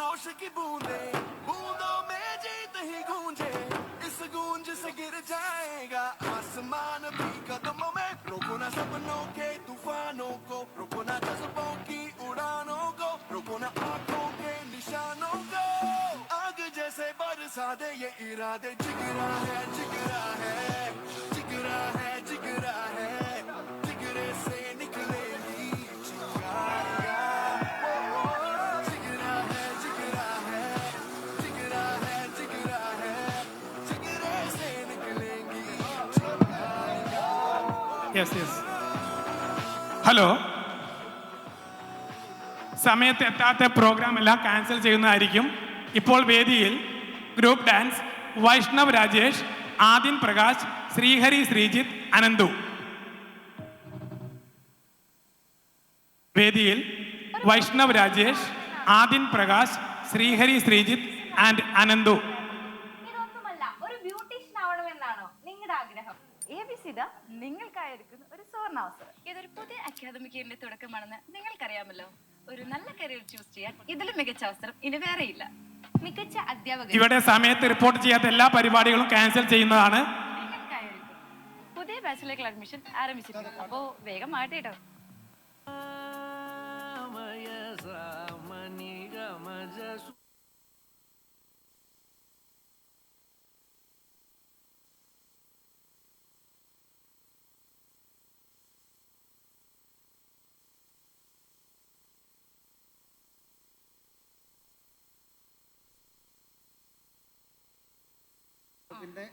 जोश की बूंदे बूंदों में जीत ही गूंजे इस गूंज से गिर जाएगा आसमान भी कदमों में रोको ना सपनों के तूफानों को रोको ना जज्बों की उड़ानों को रोको ना आंखों के निशानों को आग जैसे बरसा दे ये इरादे जिगरा है जिगरा है जिगरा है जिगरा है जिगरे से निकलेगी चिंगारियां जिगरा है जिगरा है जिगरा है जिगरा है जिगरे से निकलेगी चिंगारियां യെസ് യെസ്. ഹലോ, സമയത്ത് എത്താത്ത പ്രോഗ്രാം എല്ലാം ക്യാൻസൽ ചെയ്യുന്നതായിരിക്കും. ഇപ്പോൾ വേദിയിൽ ഗ്രൂപ്പ് ഡാൻസ് വൈഷ്ണവ് രാജേഷ്, ആദിൻ പ്രകാശ്, ശ്രീഹരി ശ്രീജിത്ത്, അനന്തു. വേദിയിൽ വൈഷ്ണവ് രാജേഷ്, ആദിൻ പ്രകാശ്, ശ്രീഹരി ശ്രീജിത്ത് ആൻഡ് അനന്തു. ഇതൊന്നുമല്ല, ഒരു ബ്യൂട്ടീഷ്യൻ ആവണമെന്നാണോ നിങ്ങളുടെ ആഗ്രഹം? ABC നിങ്ങൾക്കായിരിക്കും ഒരു സുവർണാവസരം. ഇതൊരു പുതിയ അക്കാദമിക് ഇയറിന്റെ തുടക്കമാണെന്ന് നിങ്ങൾക്കറിയാമല്ലോ. ഒരു നല്ല കരിയർ ചൂസ് ചെയ്യാൻ ഇതിലും മികച്ച അവസരം ഇനി വേറെയില്ല. മികച്ച അധ്യാപകർ ഇവിടെ സമയത്ത് റിപ്പോർട്ട് ചെയ്യാത്ത എല്ലാ പരിപാടികളും ക്യാൻസൽ ചെയ്യുന്നതാണ്. നിങ്ങൾക്കായിരിക്കും പുതിയ ബാച്ചിലേക്കുള്ള അഡ്മിഷൻ ആരംഭിച്ചിരിക്കുന്നു. അപ്പോ വേഗം മാറ്റി കേട്ടോ. പിന്നെ